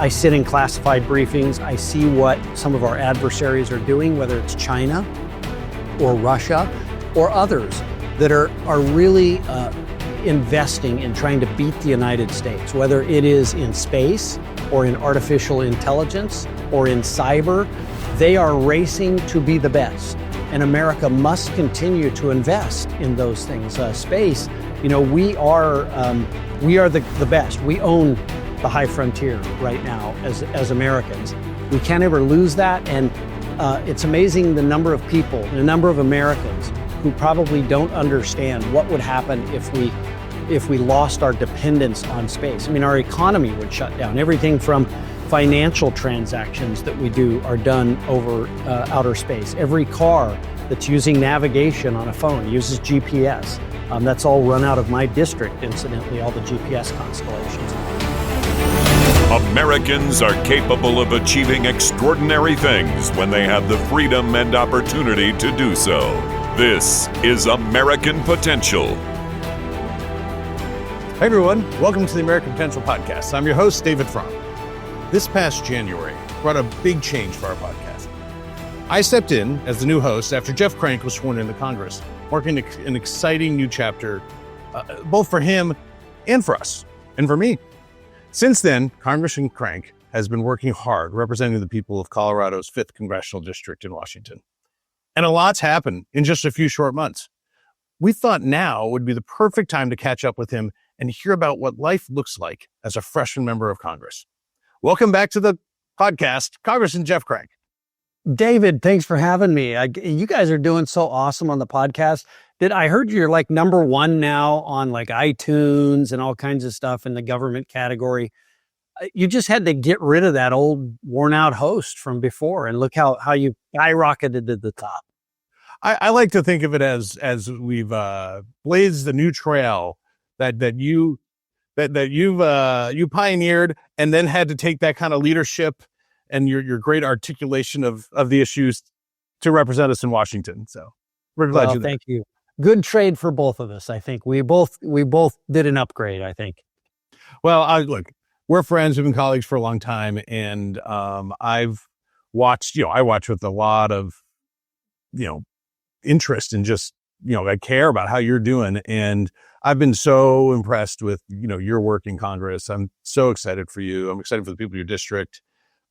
I sit in classified briefings. I see what some of our adversaries are doing, whether it's China or Russia or others that are really investing in trying to beat the United States, whether it is in space or in artificial intelligence or in cyber. They are racing to be the best. And America must continue to invest in those things. Space, we are the best. We own the high frontier right now as Americans. We can't ever lose that. And it's amazing the number of people, the number of Americans who probably don't understand what would happen if we lost our dependence on space. I mean, our economy would shut down. Everything from financial transactions that we do are done over outer space. Every car that's using navigation on a phone uses GPS. That's all run out of my district, incidentally, all the GPS constellations. Americans are capable of achieving extraordinary things when they have the freedom and opportunity to do so. This is American Potential. Hey everyone, welcome to the American Potential Podcast. I'm your host, David Fromm. This past January brought a big change for our podcast. I stepped in as the new host after Jeff Crank was sworn into Congress, marking an exciting new chapter, both for him and for us, and for me. Since then, Congressman Crank has been working hard representing the people of Colorado's 5th Congressional District in Washington. And a lot's happened in just a few short months. We thought now would be the perfect time to catch up with him and hear about what life looks like as a freshman member of Congress. Welcome back to the podcast, Congressman Jeff Crank. David, thanks for having me. You guys are doing so awesome on the podcast. I heard you're like number one now on like iTunes and all kinds of stuff in the government category. You just had to get rid of that old worn out host from before, and look how you skyrocketed to the top. I like to think of it as we've blazed the new trail that you pioneered, and then had to take that kind of leadership and your great articulation of the issues to represent us in Washington. So we're glad you're there. Thank you. Good trade for both of us. I think we both did an upgrade, I think. Well, look, we're friends. We've been colleagues for a long time, and I've watched. I watch with a lot of interest and just I care about how you're doing, and I've been so impressed with your work in Congress. I'm so excited for you. I'm excited for the people in your district.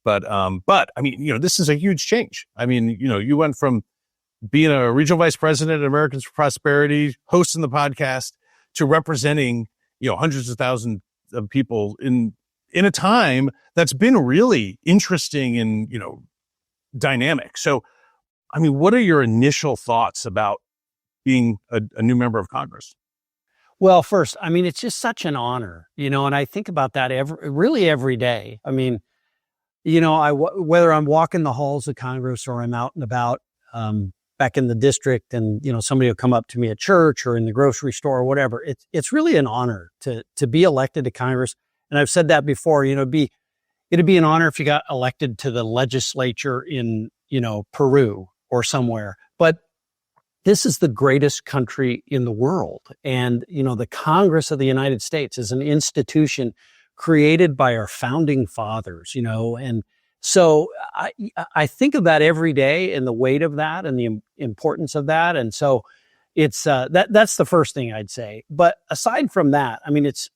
But I mean, this is a huge change. I mean, you went from being a regional vice president at Americans for Prosperity, hosting the podcast, to representing, hundreds of thousands of people in a time that's been really interesting and, dynamic. So, I mean, what are your initial thoughts about being a new member of Congress? Well, first, I mean, it's just such an honor, and I think about that every day. I mean, whether I'm walking the halls of Congress or I'm out and about, back in the district, and somebody will come up to me at church or in the grocery store or whatever. It's really an honor to be elected to Congress. And I've said that before. It'd be an honor if you got elected to the legislature in Peru or somewhere. But this is the greatest country in the world, and the Congress of the United States is an institution created by our founding fathers. And so I think of that every day, and the weight of that and the importance of that. And so it's that's the first thing I'd say. But aside from that, I mean, it's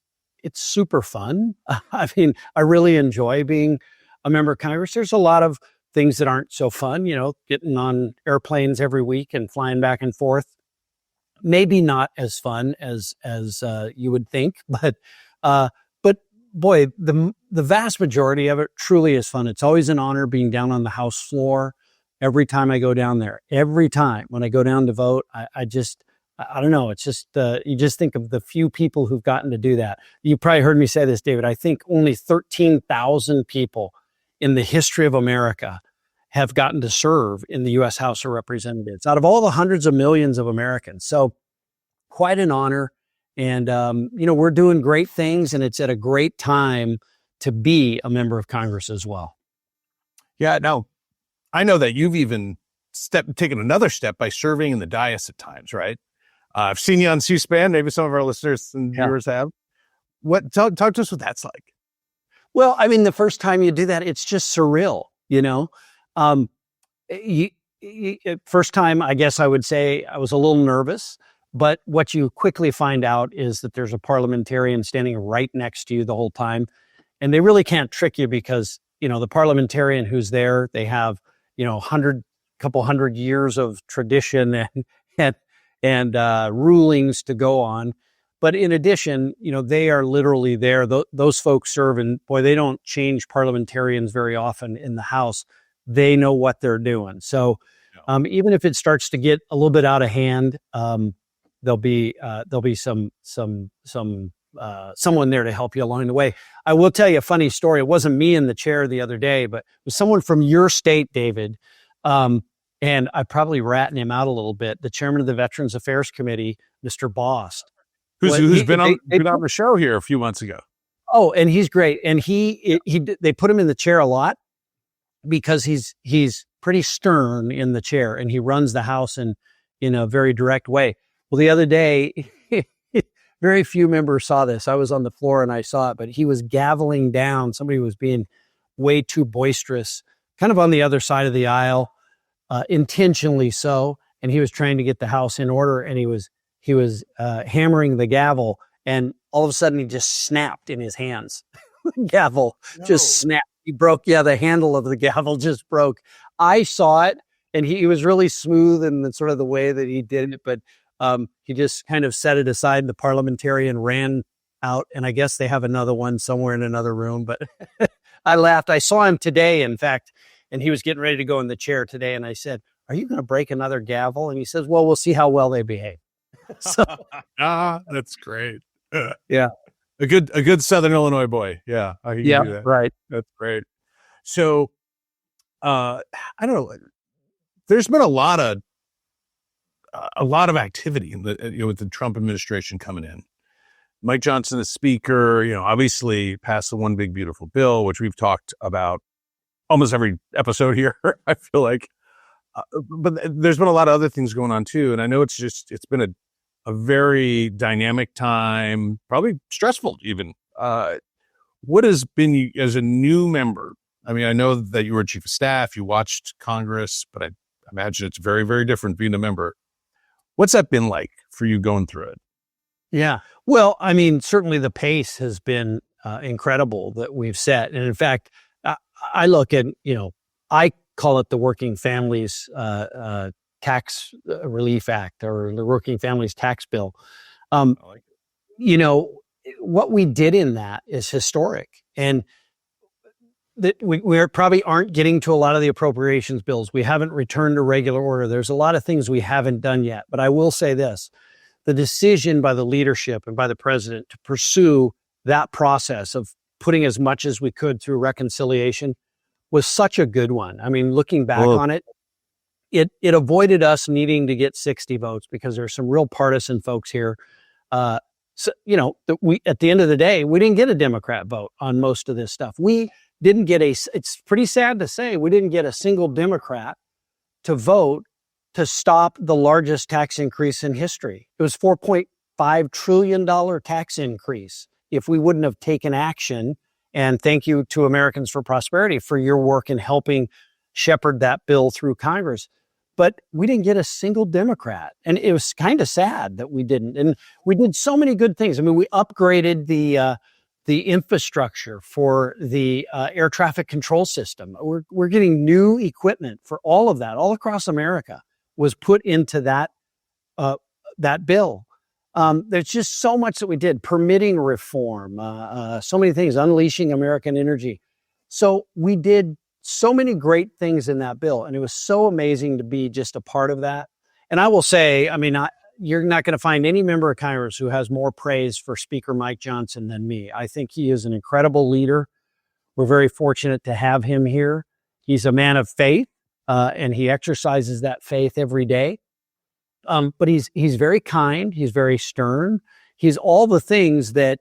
super fun. I mean, I really enjoy being a member of Congress. There's a lot of things that aren't so fun, getting on airplanes every week and flying back and forth. Maybe not as fun as you would think, but boy, the vast majority of it truly is fun. It's always an honor being down on the House floor every time I go down there. Every time when I go down to vote, I don't know. It's just, you just think of the few people who've gotten to do that. You probably heard me say this, David. I think only 13,000 people in the history of America have gotten to serve in the U.S. House of Representatives out of all the hundreds of millions of Americans. So quite an honor. And, we're doing great things, and it's at a great time to be a member of Congress as well. Yeah, no, I know that you've even taken another step by serving in the dais at times, right? I've seen you on C-SPAN. Maybe some of our listeners and viewers have. Talk to us what that's like. Well, I mean, the first time you do that, it's just surreal, you know? Um, you, First time, I guess I would say I was a little nervous, but what you quickly find out is that there's a parliamentarian standing right next to you the whole time. And they really can't trick you because, the parliamentarian who's there, they have, couple hundred years of tradition and rulings to go on. But in addition, they are literally there. Those folks serve, and boy, they don't change parliamentarians very often in the House. They know what they're doing. So even if it starts to get a little bit out of hand, there'll be someone there to help you along the way. I will tell you a funny story. It wasn't me in the chair the other day, but it was someone from your state, David. And I probably ratting him out a little bit. The chairman of the Veterans Affairs Committee, Mr. Bost, who's been on the show here a few months ago. Oh, and he's great. And they put him in the chair a lot because he's pretty stern in the chair, and he runs the House in a very direct way. Well, the other day, very few members saw this. I was on the floor and I saw it, but he was gaveling down. Somebody was being way too boisterous, kind of on the other side of the aisle, intentionally so. And he was trying to get the House in order, and he was hammering the gavel, and all of a sudden he just snapped in his hands. The gavel just snapped. He broke. Yeah, the handle of the gavel just broke. I saw it, and he was really smooth in sort of the way that he did it, but he just kind of set it aside. The parliamentarian ran out, and I guess they have another one somewhere in another room. But I laughed. I saw him today, in fact, and he was getting ready to go in the chair today. And I said, "Are you going to break another gavel?" And he says, "Well, we'll see how well they behave." So, that's great. Yeah, a good Southern Illinois boy. Yeah, yeah, right. That's great. So, I don't know. There's been a lot of activity with the Trump administration coming in. Mike Johnson, the speaker, obviously passed the one big beautiful bill, which we've talked about almost every episode here. I feel like, but there's been a lot of other things going on too. And I know it's been a very dynamic time, probably stressful even. What has been, as a new member? I mean, I know that you were chief of staff, you watched Congress, but I imagine it's very, very different being a member. What's that been like for you going through it? Yeah. Well, I mean, certainly the pace has been incredible that we've set. And in fact, I look at, I call it the Working Families Tax Relief Act, or the Working Families Tax Bill. I like it. What we did in that is historic. And that we probably aren't getting to a lot of the appropriations bills. We haven't returned to regular order. There's a lot of things we haven't done yet. But I will say this, the decision by the leadership and by the president to pursue that process of putting as much as we could through reconciliation was such a good one. I mean, looking back on it, it avoided us needing to get 60 votes because there's some real partisan folks here. So, we, at the end of the day, we didn't get a Democrat vote on most of this stuff. We didn't get it's pretty sad to say, we didn't get a single Democrat to vote to stop the largest tax increase in history. It was $4.5 trillion tax increase. If we wouldn't have taken action, and thank you to Americans for Prosperity for your work in helping shepherd that bill through Congress. But we didn't get a single Democrat. And it was kind of sad that we didn't. And we did so many good things. I mean, we upgraded the infrastructure for the air traffic control system. We're getting new equipment for all of that. All across America was put into that bill. There's just so much that we did. Permitting reform, so many things, unleashing American energy. So we did so many great things in that bill, and it was so amazing to be just a part of that. And I will say, I mean, you're not going to find any member of Congress who has more praise for Speaker Mike Johnson than me. I think he is an incredible leader. We're very fortunate to have him here. He's a man of faith, and he exercises that faith every day. But he's very kind. He's very stern. He's all the things that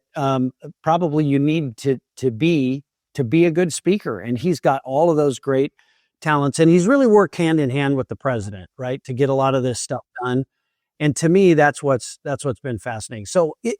probably you need to be a good speaker. And he's got all of those great talents. And he's really worked hand in hand with the president, right, to get a lot of this stuff done. And to me, that's what's been fascinating. So it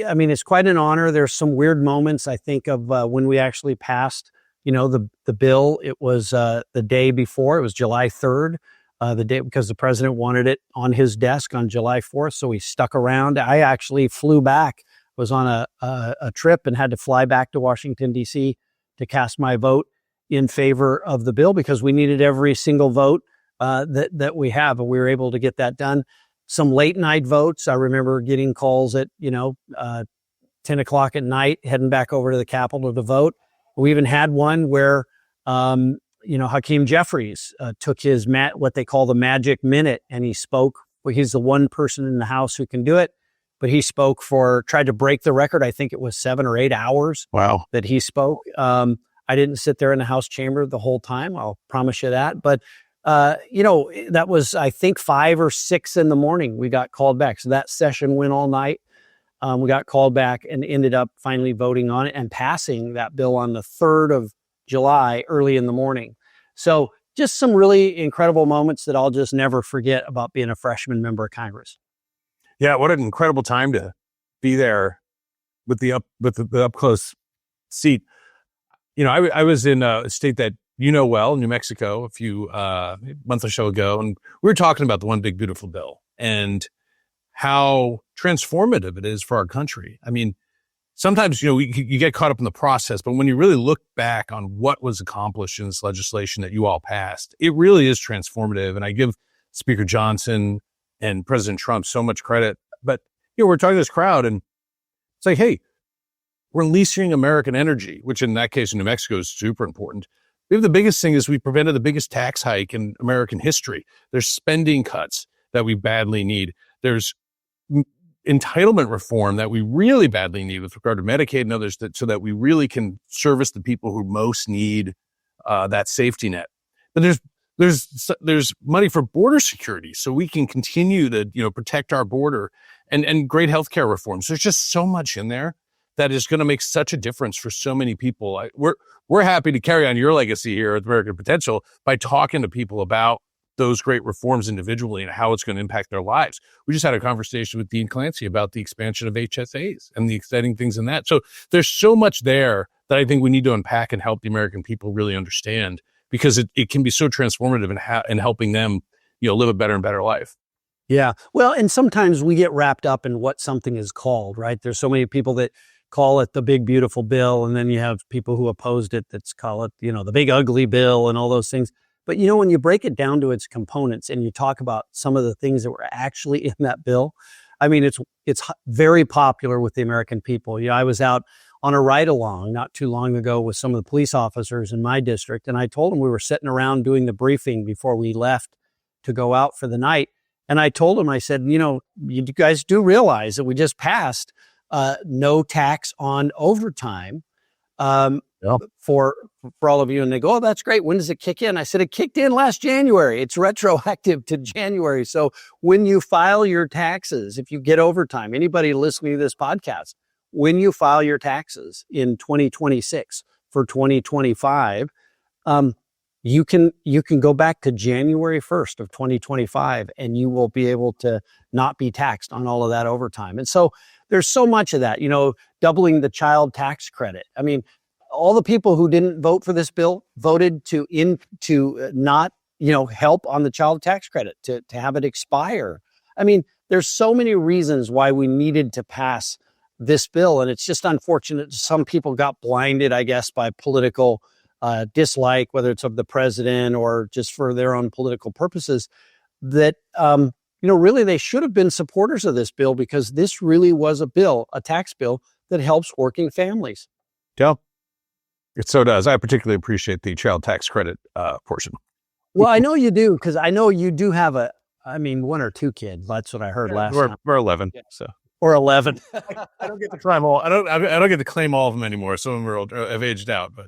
I mean, it's quite an honor. There's some weird moments. I think of when we actually passed, the bill. It was the day before. It was July 3rd, the day because the president wanted it on his desk on July 4th. So we stuck around. I actually flew back. Was on a trip and had to fly back to Washington, D.C. to cast my vote in favor of the bill because we needed every single vote that we have, and we were able to get that done. Some late night votes. I remember getting calls at 10 o'clock at night, heading back over to the Capitol to vote. We even had one where Hakeem Jeffries took his what they call the magic minute, and he spoke. Well, he's the one person in the House who can do it. But he tried to break the record. I think it was 7 or 8 hours. Wow. That he spoke. I didn't sit there in the House chamber the whole time. I'll promise you that. But, that was, I think, 5 or 6 in the morning. We got called back. So that session went all night. We got called back and ended up finally voting on it and passing that bill on the 3rd of July, early in the morning. So just some really incredible moments that I'll just never forget about being a freshman member of Congress. Yeah, what an incredible time to be there with the up close seat. I was in a state that well, New Mexico, a few months or so ago, and we were talking about the One Big Beautiful Bill and how transformative it is for our country. I mean, sometimes you get caught up in the process, but when you really look back on what was accomplished in this legislation that you all passed, it really is transformative. And I give Speaker Johnson and President Trump so much credit. But, we're talking to this crowd and it's like, hey, we're unleashing American energy, which in that case in New Mexico is super important. The biggest thing is we prevented the biggest tax hike in American history. There's spending cuts that we badly need. There's entitlement reform that we really badly need with regard to Medicaid and others so that we really can service the people who most need that safety net. But there's money for border security so we can continue to, protect our border and great healthcare reforms. There's just so much in there that is going to make such a difference for so many people. We're happy to carry on your legacy here at American Potential by talking to people about those great reforms individually and how it's going to impact their lives. We just had a conversation with Dean Clancy about the expansion of HSAs and the exciting things in that. So there's so much there that I think we need to unpack and help the American people really understand, because it can be so transformative in helping them, live a better and better life. Yeah. Well, and sometimes we get wrapped up in what something is called, right? There's so many people that call it the big, beautiful bill. And then you have people who opposed it that's call it, the big, ugly bill and all those things. But, when you break it down to its components and you talk about some of the things that were actually in that bill, I mean, it's very popular with the American people. I was out on a ride-along not too long ago with some of the police officers in my district, and I told them we were sitting around doing the briefing before we left to go out for the night. And I told them, I said, you guys do realize that we just passed no tax on overtime for all of you. And they go, oh, that's great. When does it kick in? I said, it kicked in last January. It's retroactive to January. So when you file your taxes, if you get overtime, anybody listening to this podcast, when you file your taxes in 2026 for 2025, you can go back to January 1st of 2025 and you will be able to not be taxed on all of that overtime. And so there's so much of that, doubling the child tax credit. I mean, all the people who didn't vote for this bill voted to not, help on the child tax credit, to have it expire. I mean, there's so many reasons why we needed to pass this bill. And it's just unfortunate. Some people got blinded, I guess, by political dislike, whether it's of the president or just for their own political purposes, that, really they should have been supporters of this bill, because this really was a tax bill that helps working families. Yeah, it so does. I particularly appreciate the child tax credit portion. Well, I know you do, because I know you do have 1 or 2 kids. That's what I heard last time. We're 11, so. Or 11. I don't get to try them all. I don't get to claim all of them anymore. Some of them have aged out, but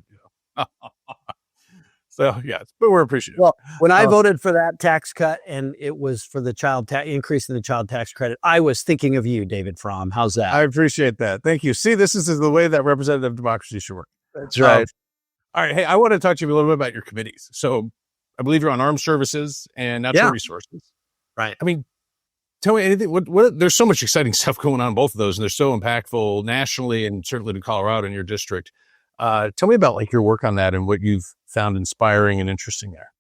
so yeah, but we're appreciative. Well, when I voted for that tax cut and it was for the increase in the child tax credit, I was thinking of you, David Fromm. How's that? I appreciate that. Thank you. See, this is the way that representative democracy should work. That's right. All right. Hey, I want to talk to you a little bit about your committees. So I believe you're on armed services and natural resources. Right. I mean, tell me anything. What? There's so much exciting stuff going on in both of those, and they're so impactful nationally and certainly to Colorado in your district. Tell me about like your work on that and what you've found inspiring and interesting there.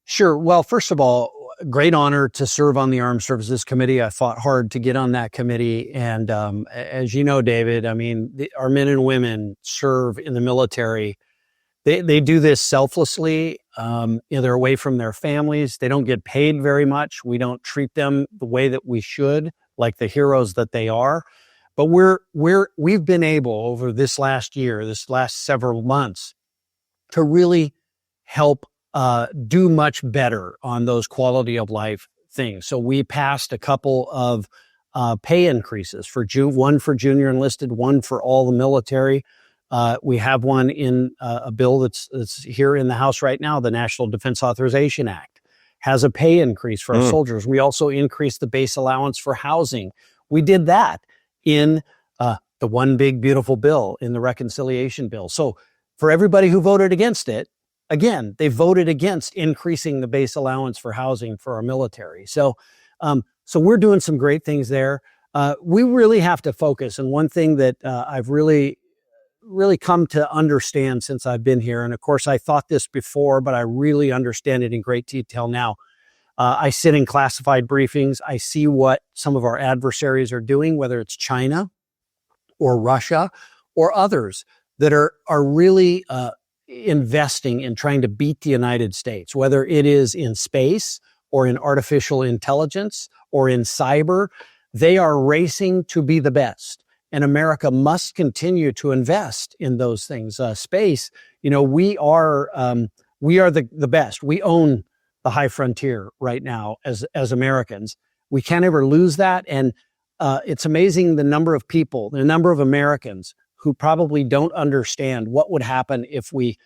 Sure. Well, first of all, great honor to serve on the Armed Services Committee. I fought hard to get on that committee. And as you know, David, I mean, our men and women serve in the military. They do this selflessly. They're away from their families. They don't get paid very much. We don't treat them the way that we should, like the heroes that they are. But we've been able over this last year, this last several months, to really help do much better on those quality of life things. So we passed a couple of pay increases one for junior enlisted, one for all the military. We have one in a bill that's here in the House right now. The National Defense Authorization Act has a pay increase for our soldiers. We also increased the base allowance for housing. We did that in the one big beautiful bill, in the reconciliation bill. So for everybody who voted against it, again, they voted against increasing the base allowance for housing for our military. So we're doing some great things there. We really have to focus. And one thing that I've really come to understand since I've been here, and of course I thought this before, but I really understand it in great detail now. I sit in classified briefings. I see what some of our adversaries are doing, whether it's China or Russia or others that are really investing in trying to beat the United States, whether it is in space or in artificial intelligence or in cyber. They are racing to be the best. And America must continue to invest in those things. Space, we are the best. We own the high frontier right now as Americans. We can't ever lose that. And it's amazing the number of people, the number of Americans who probably don't understand what would happen if we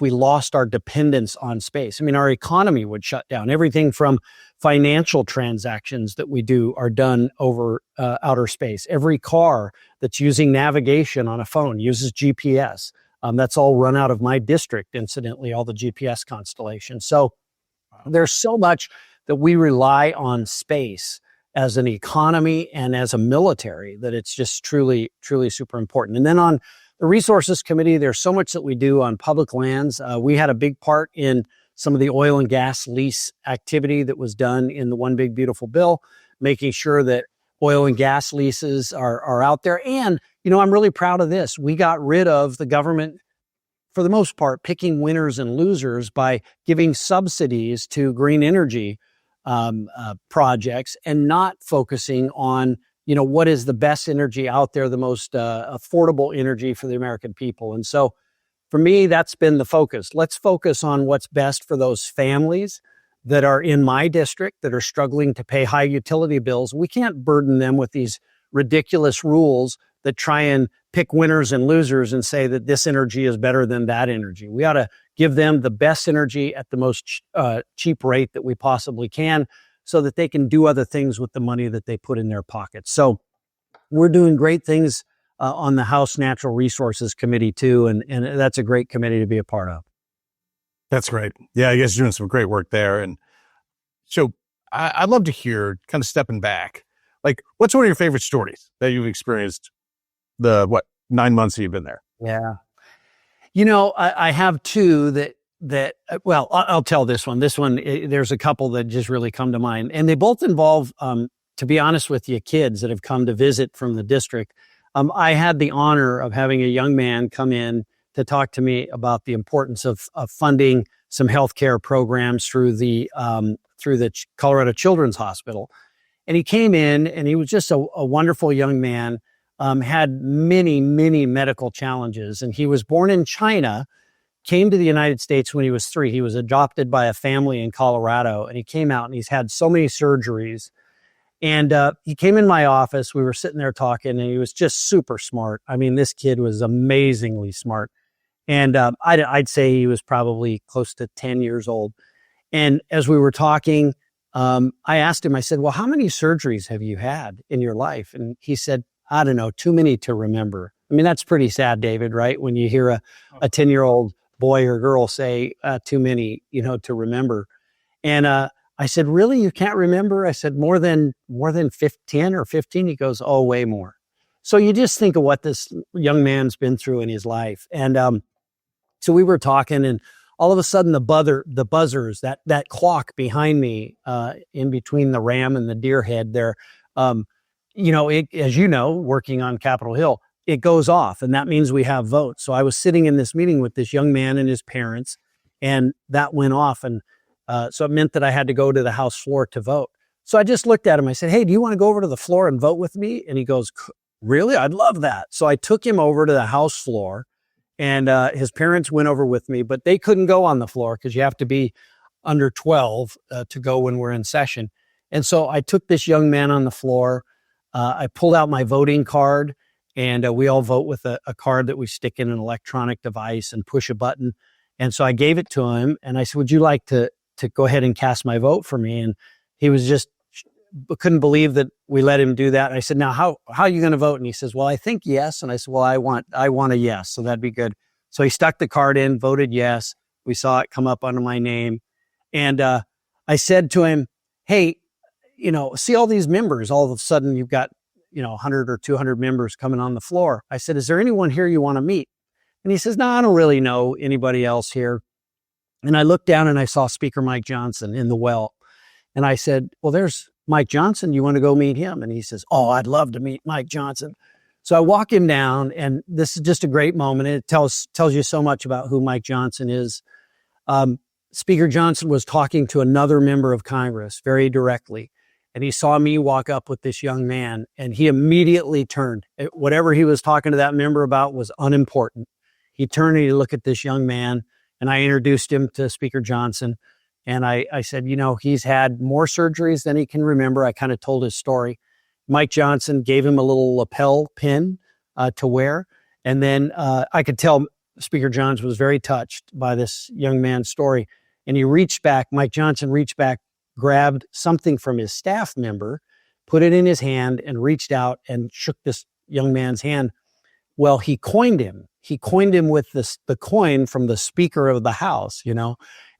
lost our dependence on space. I mean, our economy would shut down. Everything from financial transactions that we do are done over outer space. Every car that's using navigation on a phone uses GPS. That's all run out of my district, incidentally, all the GPS constellations. So there's so much that we rely on space as an economy and as a military that it's just truly, truly super important. And then on the Resources Committee, there's so much that we do on public lands. We had a big part in some of the oil and gas lease activity that was done in the One Big Beautiful Bill, making sure that oil and gas leases are out there. And, I'm really proud of this. We got rid of the government, for the most part, picking winners and losers by giving subsidies to green energy projects and not focusing on, what is the best energy out there, the most affordable energy for the American people. And so for me, that's been the focus. Let's focus on what's best for those families that are in my district that are struggling to pay high utility bills. We can't burden them with these ridiculous rules that try and pick winners and losers and say that this energy is better than that energy. We ought to give them the best energy at the most cheap rate that we possibly can so that they can do other things with the money that they put in their pockets. So we're doing great things on the House Natural Resources Committee too, and that's a great committee to be a part of. That's great. Yeah, I guess you're doing some great work there. And so I'd love to hear, kind of stepping back, like what's one of your favorite stories that you've experienced 9 months that you've been there? Yeah. I have two that well, I'll tell this one. This one, there's a couple that just really come to mind. And they both involve, to be honest with you, kids that have come to visit from the district. I had the honor of having a young man come in to talk to me about the importance of funding some healthcare programs through the Colorado Children's Hospital. And he came in and he was just a wonderful young man, had many, many medical challenges. And he was born in China, came to the United States when he was 3. He was adopted by a family in Colorado, and he came out and he's had so many surgeries. And he came in my office. We were sitting there talking, and he was just super smart. I mean, this kid was amazingly smart. And I'd say he was probably close to 10 years old. And as we were talking, I asked him, I said, well, how many surgeries have you had in your life? And he said, I don't know, too many to remember. I mean, that's pretty sad, David, right? When you hear a 10-year-old boy or girl say too many, to remember. And I said, really? You can't remember? I said, more than 10 or 15? He goes, oh, way more. So you just think of what this young man's been through in his life. And so we were talking, and all of a sudden the buzzers, that clock behind me, in between the ram and the deer head there, as you know, working on Capitol Hill, it goes off, and that means we have votes. So I was sitting in this meeting with this young man and his parents, and that went off. And so it meant that I had to go to the House floor to vote. So I just looked at him. I said, hey, do you want to go over to the floor and vote with me? And he goes, really? I'd love that. So I took him over to the House floor, and his parents went over with me, but they couldn't go on the floor because you have to be under 12 to go when we're in session. And so I took this young man on the floor. I pulled out my voting card, and we all vote with a card that we stick in an electronic device and push a button. And so I gave it to him, and I said, would you like to go ahead and cast my vote for me? And he was just couldn't believe that we let him do that. And I said, now how are you going to vote? And he says, well, I think yes. And I said, well, I want a yes. So that'd be good. So he stuck the card in, voted yes. We saw it come up under my name. And I said to him, hey, see all these members, all of a sudden you've got, 100 or 200 members coming on the floor. I said, is there anyone here you want to meet? And he says, no, I don't really know anybody else here. And I looked down and I saw Speaker Mike Johnson in the well. And I said, well, there's Mike Johnson. You want to go meet him? And he says, oh, I'd love to meet Mike Johnson. So I walk him down, and this is just a great moment. It tells you so much about who Mike Johnson is. Speaker Johnson was talking to another member of Congress very directly, and he saw me walk up with this young man, and he immediately turned. Whatever he was talking to that member about was unimportant. He turned and he looked at this young man, and I introduced him to Speaker Johnson. And I said, he's had more surgeries than he can remember. I kind of told his story. Mike Johnson gave him a little lapel pin to wear. And then I could tell Speaker Johnson was very touched by this young man's story. And he reached back, Mike Johnson reached back, grabbed something from his staff member, put it in his hand, and reached out and shook this young man's hand. Well, he coined him. He coined him with the coin from the Speaker of the House,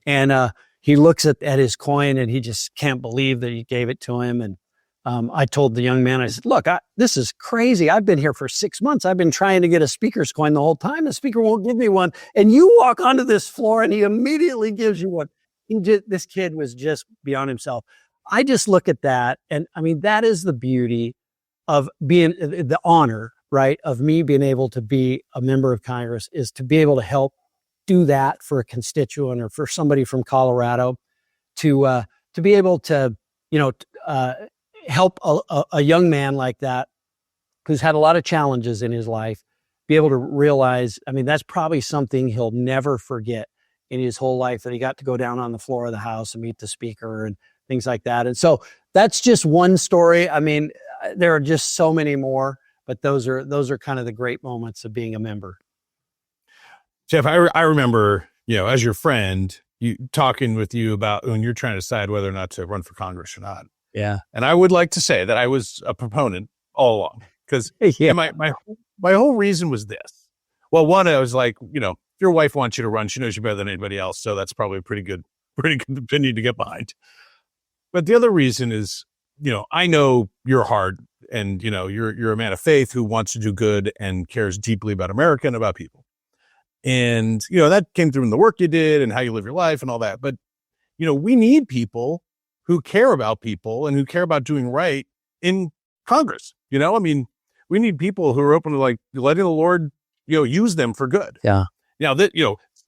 and he looks at his coin, and he just can't believe that he gave it to him. And I told the young man, I said, look, this is crazy. I've been here for 6 months. I've been trying to get a speaker's coin the whole time. The speaker won't give me one. And you walk onto this floor and he immediately gives you one. This kid was just beyond himself. I just look at that. And I mean, that is the beauty of being the honor, right, of me being able to be a member of Congress, is to be able to help do that for a constituent or for somebody from Colorado, to be able to, help a young man like that who's had a lot of challenges in his life, be able to realize, I mean, that's probably something he'll never forget in his whole life, that he got to go down on the floor of the House and meet the Speaker and things like that. And so that's just one story. I mean, there are just so many more, but those are kind of the great moments of being a member. Jeff, I remember, as your friend, talking with you about when you're trying to decide whether or not to run for Congress or not. Yeah. And I would like to say that I was a proponent all along, because my whole reason was this. Well, one, I was like, if your wife wants you to run, she knows you better than anybody else. So that's probably a pretty good opinion to get behind. But the other reason is, I know your heart, and, you're a man of faith who wants to do good and cares deeply about America and about people. And, that came through in the work you did and how you live your life and all that. But, we need people who care about people and who care about doing right in Congress. I mean, we need people who are open to letting the Lord, use them for good. Yeah. Now that,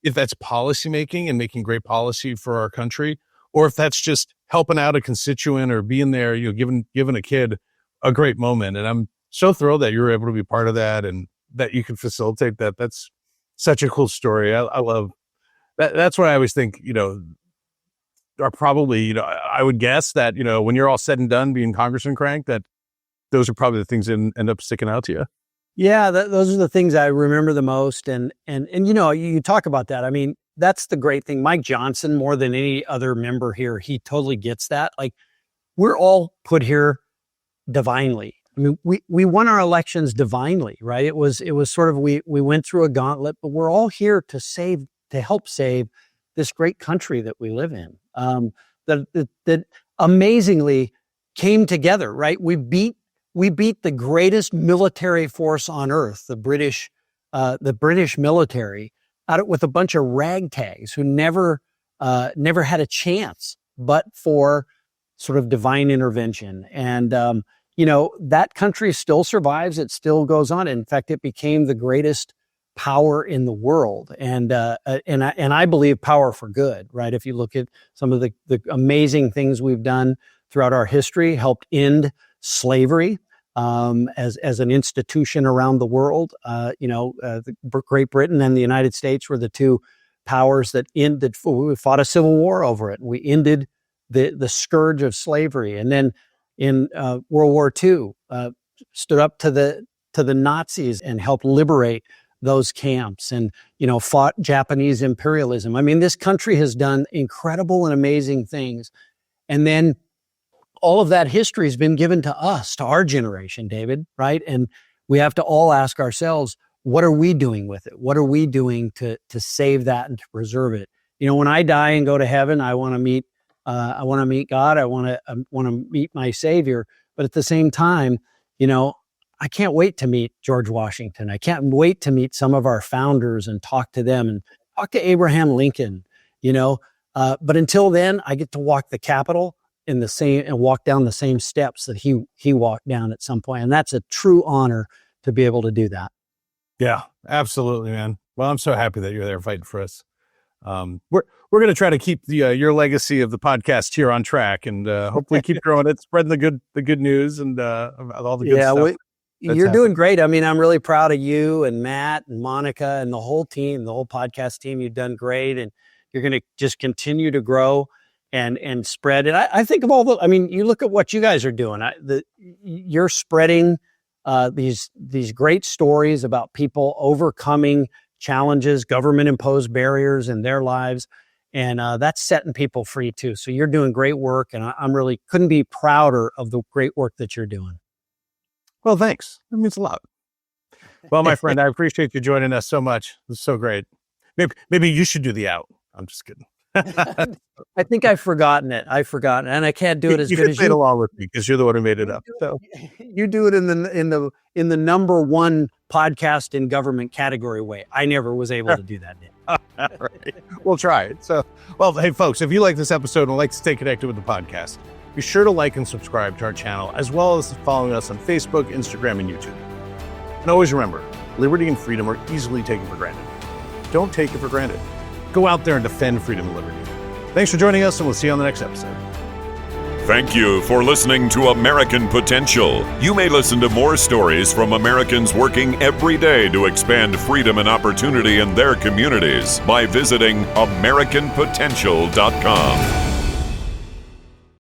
if that's policymaking and making great policy for our country, or if that's just helping out a constituent or being there, giving a kid a great moment. And I'm so thrilled that you're able to be part of that and that you can facilitate that. That's such a cool story. I love that. That's what I always think, are probably, I would guess that, when you're all said and done being Congressman Crank, that those are probably the things that end up sticking out to you. Yeah, those are the things I remember the most. And you talk about that. I mean, that's the great thing. Mike Johnson, more than any other member here, he totally gets that. Like, we're all put here divinely. I mean, we won our elections divinely, right? It was sort of, we went through a gauntlet, but we're all here to help save this great country that we live in. that amazingly came together, right? We beat the greatest military force on earth, the British military, with a bunch of ragtags who never had a chance but for sort of divine intervention. And that country still survives. It still goes on. In fact, it became the greatest power in the world, and I believe power for good, right? If you look at some of the amazing things we've done throughout our history, helped end slavery as an institution around the world. Great Britain and the United States were the two powers that we fought a civil war over it. We ended the scourge of slavery, and then in World War II, stood up to the Nazis and helped liberate those camps, and fought Japanese imperialism. I mean, this country has done incredible and amazing things, and then all of that history has been given to us, to our generation, David, right? And we have to all ask ourselves, what are we doing with it? What are we doing to save that and to preserve it? When I die and go to heaven, I want to meet God. I want to meet my Savior. But at the same time, I can't wait to meet George Washington. I can't wait to meet some of our founders and talk to them, and talk to Abraham Lincoln, but until then, I get to walk the Capitol and walk down the same steps that he walked down at some point. And that's a true honor to be able to do that. Yeah, absolutely, man. Well, I'm so happy that you're there fighting for us. We're going to try to keep your legacy of the podcast here on track, and hopefully keep growing it, spreading the good news and all the good stuff. You're doing great. I mean, I'm really proud of you and Matt and Monica and the whole team, the whole podcast team. You've done great, and you're going to just continue to grow and spread. And I think of you look at what you guys are doing. You're spreading these great stories about people overcoming challenges, government-imposed barriers in their lives, and that's setting people free too. So you're doing great work, and I'm really couldn't be prouder of the great work that you're doing. Well, thanks. That means a lot. Well, my friend, I appreciate you joining us so much. It's so great. Maybe you should do the out. I'm just kidding. I think I've forgotten it. And I can't do it as good as you. You can along with me because you're the one who made it up. So you do it in the number one podcast in government category way. I never was able to do that. All right. We'll try it. So, hey, folks, if you like this episode and would like to stay connected with the podcast, be sure to like and subscribe to our channel, as well as following us on Facebook, Instagram, and YouTube. And always remember, liberty and freedom are easily taken for granted. Don't take it for granted. Go out there and defend freedom and liberty. Thanks for joining us, and we'll see you on the next episode. Thank you for listening to American Potential. You may listen to more stories from Americans working every day to expand freedom and opportunity in their communities by visiting AmericanPotential.com.